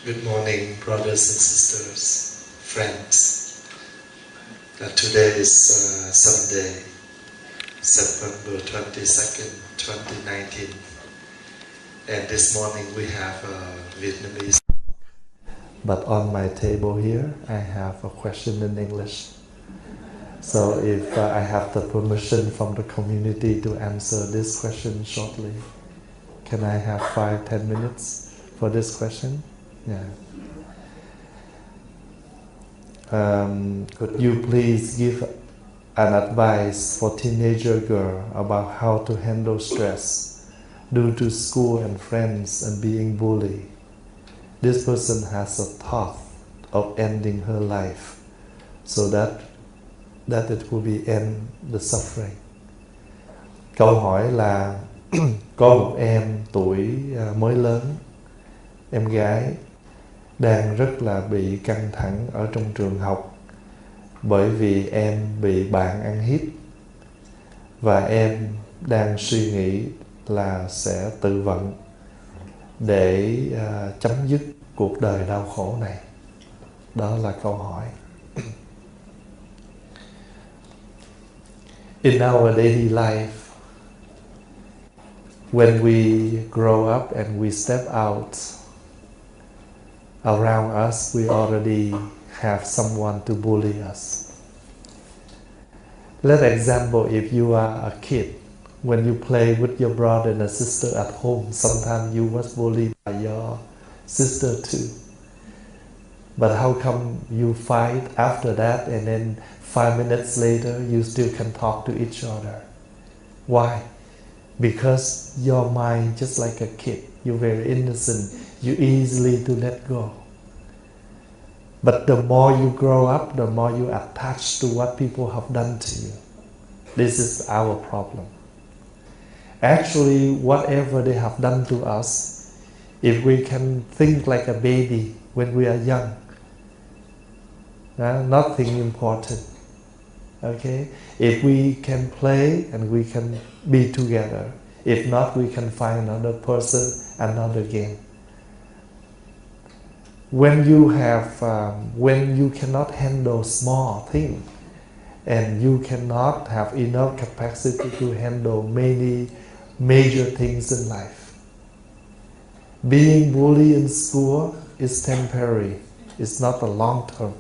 Good morning, brothers and sisters, friends. Today is Sunday, September 22nd, 2019. And this morning we have Vietnamese. But on my table here, I have a question in English. So if I have the permission from the community to answer this question shortly, can I have 5-10 minutes for this question? Yeah. Could you please give an advice for teenager girl about how to handle stress due to school and friends and being bullied? This person has a thought of ending her life so that it will be end the suffering. Câu hỏi là có một em tuổi mới lớn, em gái đang rất là bị căng thẳng ở trong trường học bởi vì em bị bạn ăn hiếp và em đang suy nghĩ là sẽ tự vận để chấm dứt cuộc đời đau khổ này. Đó là câu hỏi. In our daily life, when we grow up and we step out, around us we already have someone to bully us. Let's example, if you are a kid, when you play with your brother and sister at home, sometimes you was bullied by your sister too. But how come you fight after that and then 5 minutes later you still can talk to each other? Why? Because your mind just like a kid, you're very innocent, you easily to let go. But the more you grow up, the more you attach to what people have done to you. This is our problem. Actually, whatever they have done to us, if we can think like a baby when we are young, nothing important. Okay? If we can play and we can be together. If not, we can find another person, another game. When you cannot handle small things and you cannot have enough capacity to handle many major things in life. Being bullied in school is temporary. It's not a long term.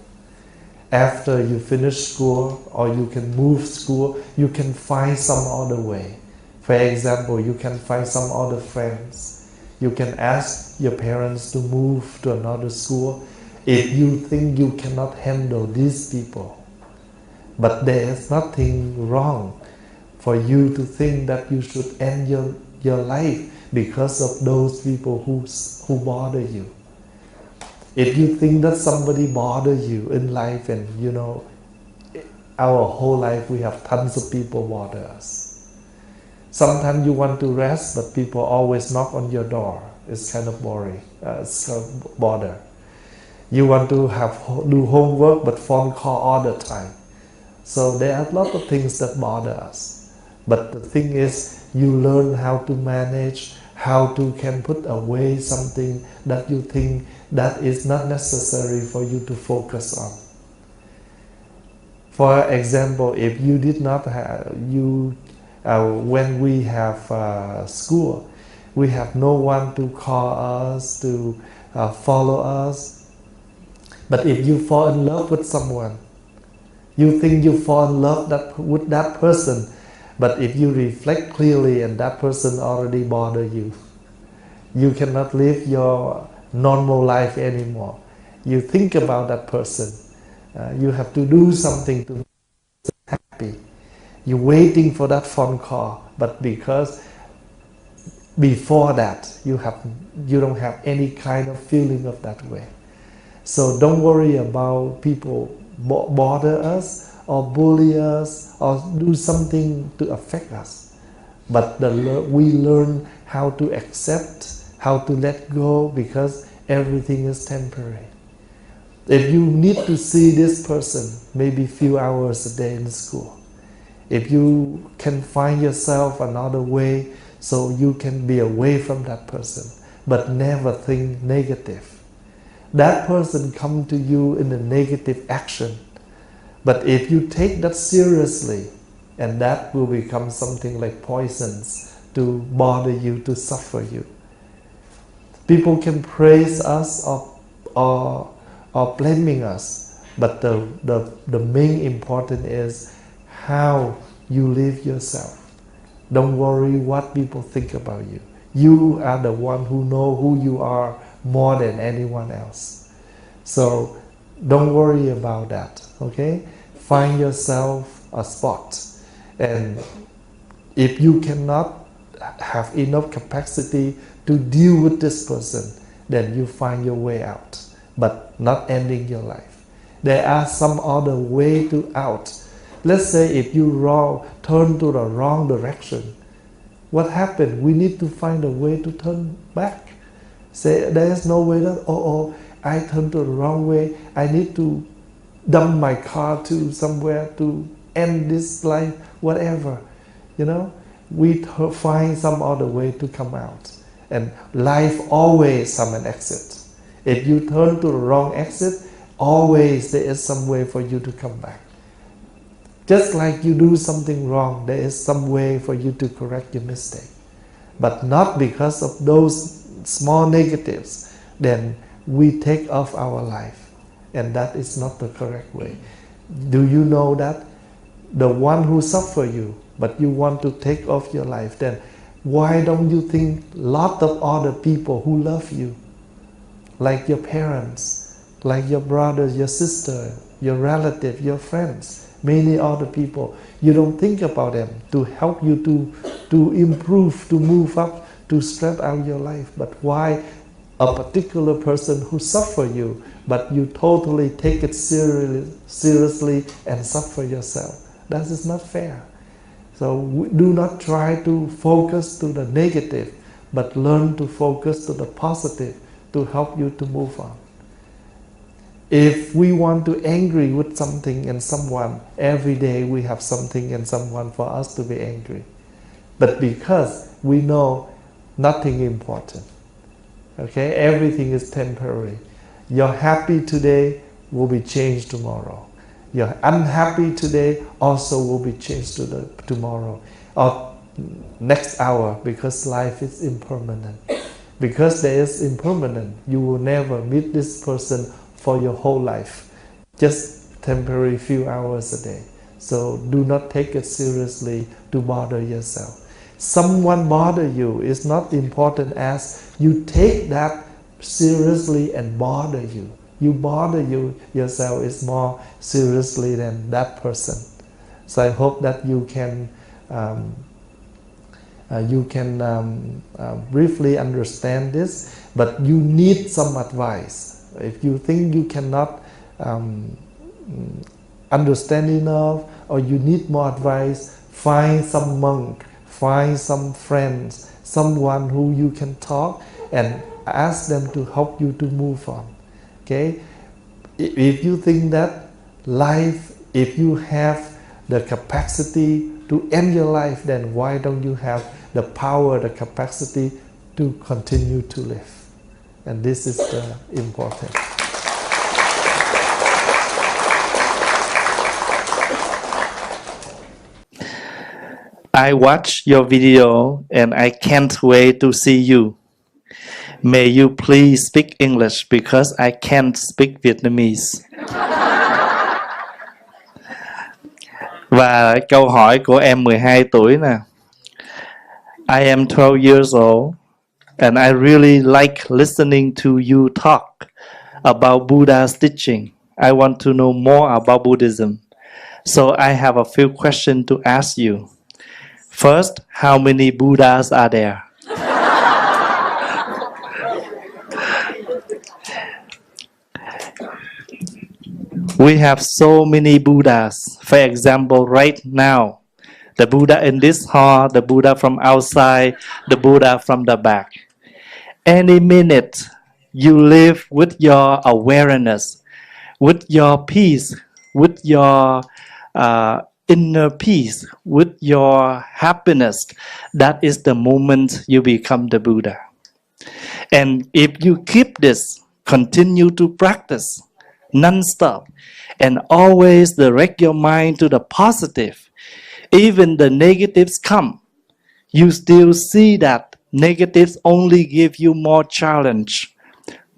After you finish school or you can move school, you can find some other way. For example, you can find some other friends. You can ask your parents to move to another school if you think you cannot handle these people. But there is nothing wrong for you to think that you should end your life because of those people who bother you. If you think that somebody bother you in life, and our whole life we have tons of people bother us. Sometimes you want to rest, but people always knock on your door. It's kind of boring. It's kind of bother. You want to do homework, but phone call all the time. So there are a lot of things that bother us. But the thing is, you learn how to manage, how to can put away something that you think that is not necessary for you to focus on. For example, if you did not have when we have school, we have no one to call us, to follow us. But if you fall in love with someone, you think you fall in love with that person, but if you reflect clearly and that person already bothered you, you cannot live your normal life anymore. You think about that person. You have to do something to make them happy. You're waiting for that phone call, but because before that you don't have any kind of feeling of that way. So don't worry about people bother us or bully us or do something to affect us. But we learn how to accept, how to let go, because everything is temporary. If you need to see this person maybe few hours a day in school, if you can find yourself another way so you can be away from that person, but never think negative. that person come to you in a negative action. But if you take that seriously, and that will become something like poisons to bother you, to suffer you. People can praise us or blaming us, but the main important is how you live yourself. Don't worry what people think about you. You are the one who know who you are more than anyone else. So don't worry about that, okay? Find yourself a spot. And if you cannot have enough capacity to deal with this person, then you find your way out, but not ending your life. There are some other way to out. Let's say if you turn to the wrong direction, what happened? We need to find a way to turn back. Say there is no way that, I turned to the wrong way. I need to dump my car to somewhere to end this life, whatever. You know, we find some other way to come out. And life always has an exit. If you turn to the wrong exit, always there is some way for you to come back. Just like you do something wrong, there is some way for you to correct your mistake. But not because of those small negatives, then we take off our life. And that is not the correct way. Do you know that? The one who suffer you, but you want to take off your life, then why don't you think lot of other people who love you? Like your parents, like your brothers, your sister, your relative, your friends, many other people. You don't think about them to help you to improve, to move up, to stretch out your life. But why a particular person who suffer you, but you totally take it seriously and suffer yourself? That is not fair. So do not try to focus to the negative, but learn to focus to the positive to help you to move on. If we want to angry with something and someone, every day we have something and someone for us to be angry. But because we know nothing important, okay, everything is temporary. You're happy today will be changed tomorrow. You're unhappy today also will be changed tomorrow or next hour, because life is impermanent. Because there is impermanent, you will never meet this person for your whole life. Just temporary few hours a day. So do not take it seriously to bother yourself. Someone bother you is not important as you take that seriously and bother you. You bother yourself is more seriously than that person. So I hope that you can briefly understand this, but you need some advice. If you think you cannot understand enough, or you need more advice, find some monk, find some friends, someone who you can talk and ask them to help you to move on. Okay? If you think that life, if you have the capacity to end your life, then why don't you have the power, the capacity to continue to live? And this is the important. I watch your video and I can't wait to see you. May you please speak English because I can't speak Vietnamese. Và câu hỏi của em 12 tuổi nè. I am 12 years old and I really like listening to you talk about Buddha's teaching. I want to know more about Buddhism. So I have a few questions to ask you. First, how many Buddhas are there? We have so many Buddhas. For example, right now, the Buddha in this hall, the Buddha from outside, the Buddha from the back. Any minute, you live with your awareness, with your peace, with your inner peace, with your happiness. That is the moment you become the Buddha. And if you keep this continue to practice non-stop and always direct your mind to the positive. Even the negatives come, you still see that negatives only give you more challenge,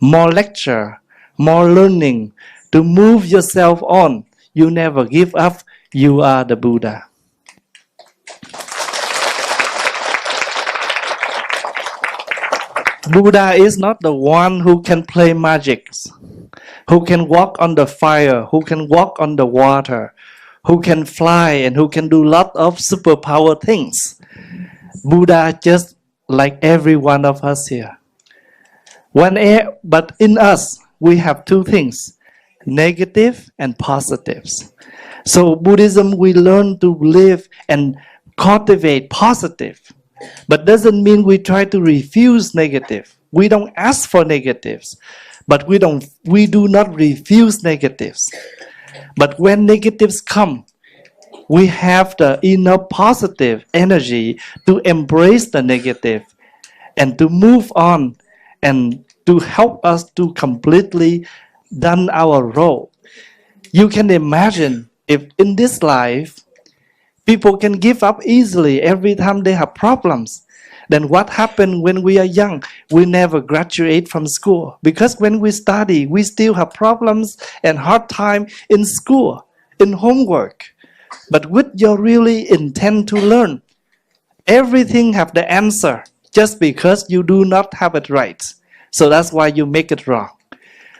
more lecture, more learning to move yourself on. You never give up. You are the Buddha. Buddha is not the one who can play magic, who can walk on the fire, who can walk on the water, who can fly, and who can do lot of superpower things. Buddha just like every one of us here. But in us, we have two things, negative and positives. So Buddhism, we learn to live and cultivate positive. But doesn't mean we try to refuse negative. We don't ask for negatives, but we do not refuse negatives. But when negatives come, we have the enough positive energy to embrace the negative and to move on and to help us to completely done our role. You can imagine if in this life people can give up easily every time they have problems, then what happened when we are young? We never graduate from school, because when we study, we still have problems and hard time in school, in homework. But with your really intent to learn, everything have the answer, just because you do not have it right. So that's why you make it wrong.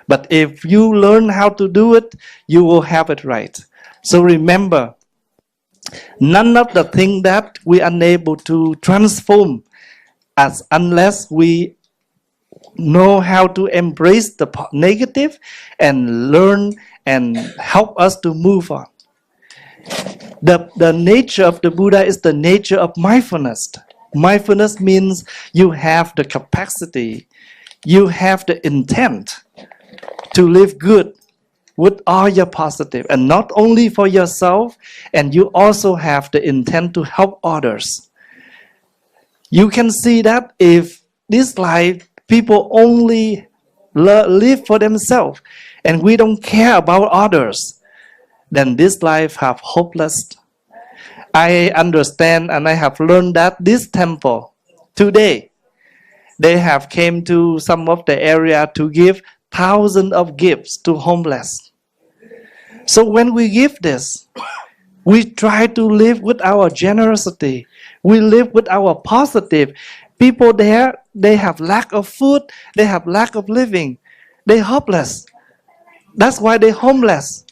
But if you learn how to do it, you will have it right. So remember, none of the things that we are unable to transform unless we know how to embrace the negative and learn and help us to move on. The nature of the Buddha is the nature of mindfulness. Mindfulness means you have the capacity, you have the intent to live good with all your positive, and not only for yourself, and you also have the intent to help others. You can see that if this life people only live for themselves and we don't care about others, then this life have hopeless. I understand and I have learned that this temple today, they have came to some of the area to give thousands of gifts to homeless. So when we give this, we try to live with our generosity. We live with our positive. People there, they have lack of food, they have lack of living, they hopeless. That's why they homeless.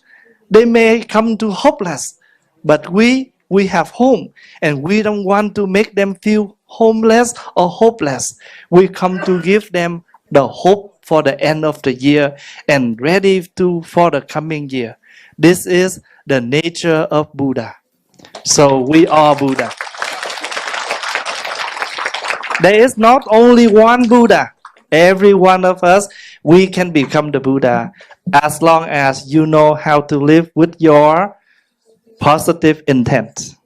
They may come to hopeless, but we have home, and we don't want to make them feel homeless or hopeless. We come to give them the hope for the end of the year and ready for the coming year. This is the nature of Buddha. So we are Buddha. There is not only one Buddha. Every one of us, we can become the Buddha as long as you know how to live with your positive intent.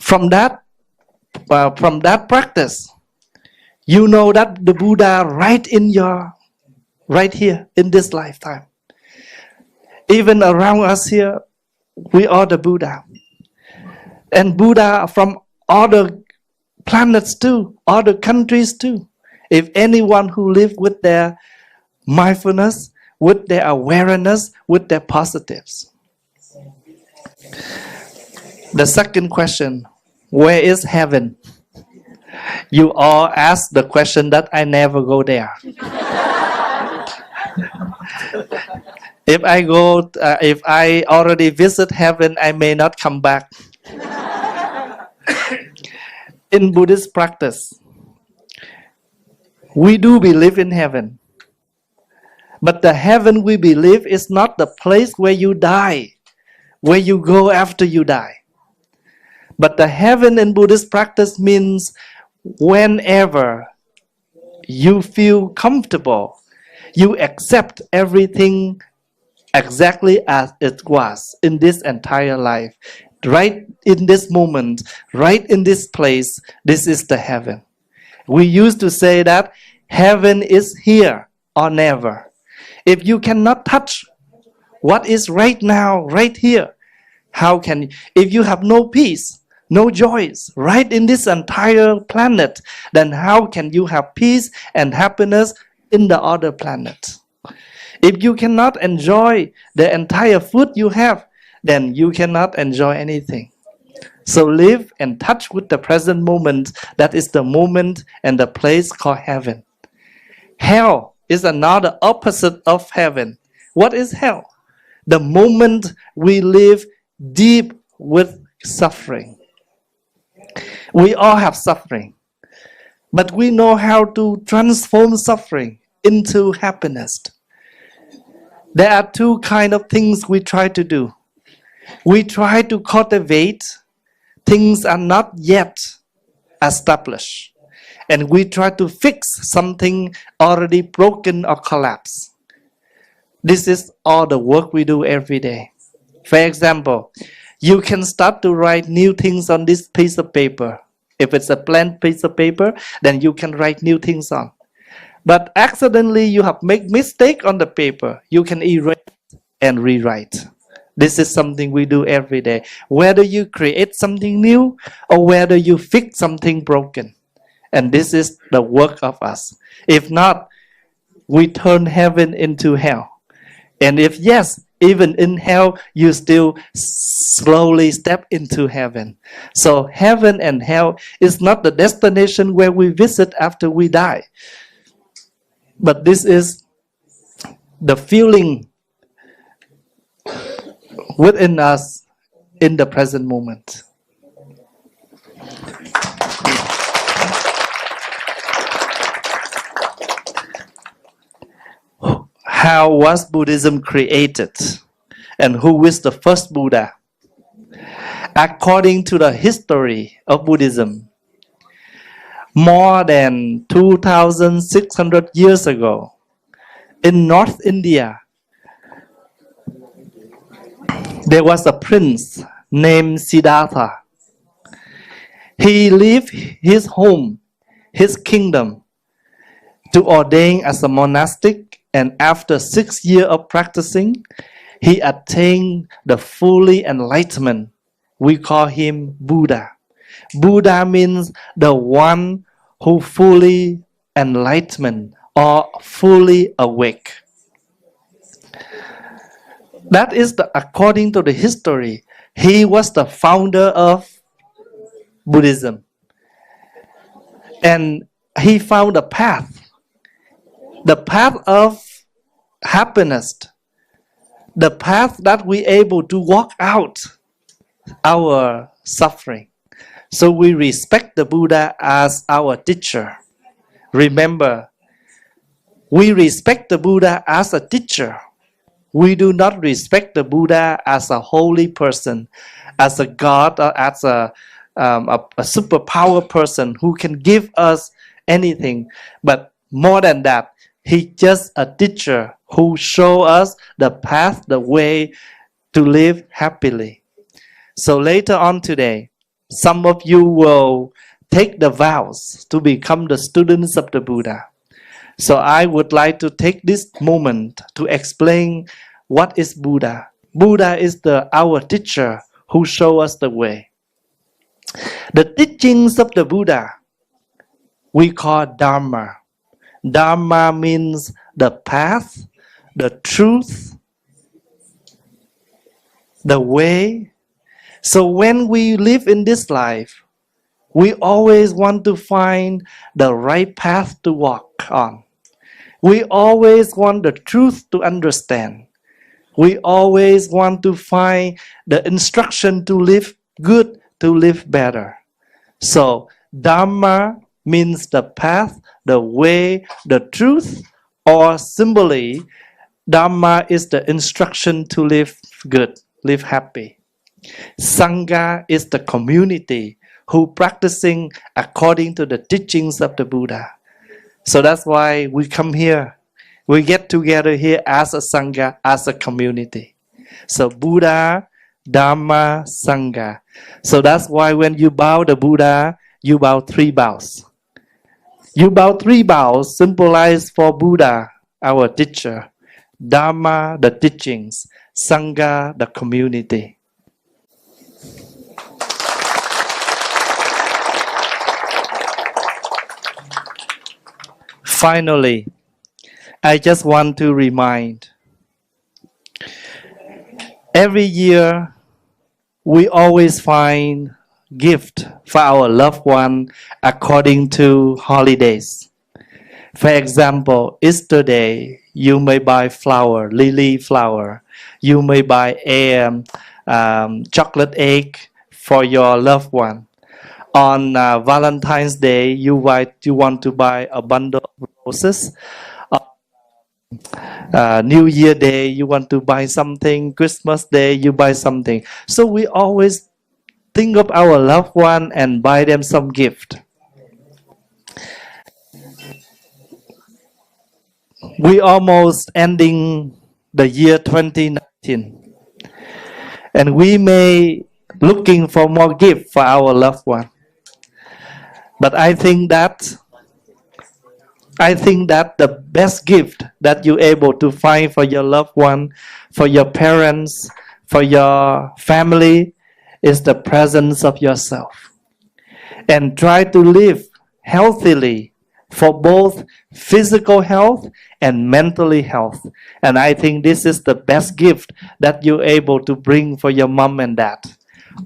From that practice, you know that the Buddha right here in this lifetime. Even around us here, we are the Buddha. And Buddha from other planets too, other countries too. If anyone who live with their mindfulness, with their awareness, with their positives. The second question, where is heaven? You all ask the question that I never go there. If I already visit heaven, I may not come back. In Buddhist practice, we do believe in heaven. But the heaven we believe is not the place where you die, where you go after you die. But the heaven in Buddhist practice means whenever you feel comfortable, you accept everything exactly as it was in this entire life. Right in this moment, right in this place, this is the heaven. We used to say that heaven is here or never. If you cannot touch what is right now, right here, how can you? If you have no peace, no joys, right in this entire planet, then how can you have peace and happiness in the other planet? If you cannot enjoy the entire food you have, then you cannot enjoy anything. So live and touch with the present moment. That is the moment and the place called heaven. Hell is another opposite of heaven. What is hell? The moment we live deep with suffering. We all have suffering, but we know how to transform suffering into happiness. There are two kinds of things we try to do. We try to cultivate things are not yet established, and we try to fix something already broken or collapsed. This is all the work we do every day. For example, you can start to write new things on this piece of paper. If it's a blank piece of paper, then you can write new things on. But accidentally you have made mistake on the paper, you can erase and rewrite. This is something we do every day. Whether you create something new or whether you fix something broken. And this is the work of us. If not, we turn heaven into hell. And if yes, even in hell, you still slowly step into heaven. So heaven and hell is not the destination where we visit after we die. But this is the feeling within us in the present moment. How was Buddhism created? And who is the first Buddha? According to the history of Buddhism, more than 2,600 years ago, in North India, there was a prince named Siddhartha. He left his home, his kingdom, to ordain as a monastic, and after 6 years of practicing, he attained the fully enlightenment. We call him Buddha. Buddha means the one who fully enlightened or fully awake. That is according to the history. He was the founder of Buddhism. And he found a path. The path of happiness. The path that we able to walk out our suffering. So we respect the Buddha as our teacher. Remember, we respect the Buddha as a teacher. We do not respect the Buddha as a holy person, as a God, or as a superpower person who can give us anything. But more than that, he's just a teacher who shows us the path, the way to live happily. So later on today, some of you will take the vows to become the students of the Buddha. So I would like to take this moment to explain what is Buddha. Buddha is our teacher who shows us the way. The teachings of the Buddha we call Dhamma. Dhamma means the path, the truth, the way. So when we live in this life, we always want to find the right path to walk on. We always want the truth to understand. We always want to find the instruction to live good, to live better. So Dhamma means the path, the way, the truth, or simply, Dhamma is the instruction to live good, live happy. Sangha is the community who practicing according to the teachings of the Buddha. So that's why we come here. We get together here as a Sangha, as a community. So Buddha, Dhamma, Sangha. So that's why when you bow the Buddha, you bow 3 bows. You bow 3 bows symbolize for Buddha, our teacher, Dhamma, the teachings, Sangha, the community. Finally, I just want to remind, every year we always find gift for our loved one according to holidays. For example, Easter Day, you may buy flower, lily flower. You may buy a chocolate egg for your loved one. On Valentine's Day, you want to buy a bundle of roses. New Year Day, you want to buy something. Christmas Day, you buy something. So we always think of our loved one and buy them some gift. We almost ending the year 2019, and we may looking for more gift for our loved one. But I think that the best gift that you're able to find for your loved one, for your parents, for your family, is the presence of yourself. And try to live healthily for both physical health and mentally health. And I think this is the best gift that you're able to bring for your mom and dad.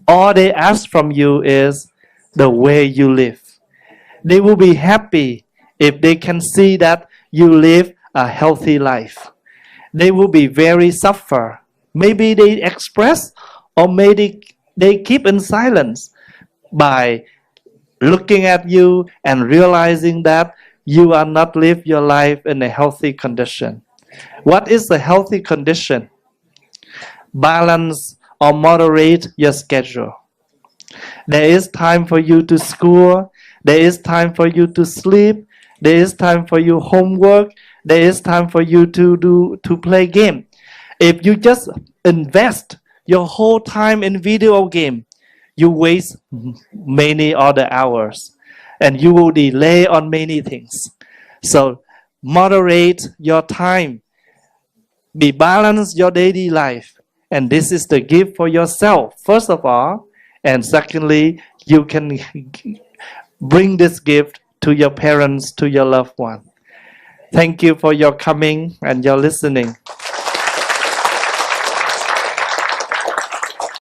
All they ask from you is the way you live. They will be happy if they can see that you live a healthy life. They will be very suffer. Maybe they express, or maybe they keep in silence by looking at you and realizing that you are not live your life in a healthy condition. What is a healthy condition? Balance or moderate your schedule. There is time for you to school. There is time for you to sleep. There is time for you homework. There is time for you to play game. If you just invest your whole time in video game, you waste many other hours, and you will delay on many things. So moderate your time. Be balanced your daily life. And this is the gift for yourself, first of all. And secondly, you can bring this gift to your parents, to your loved one. Thank you for your coming and your listening.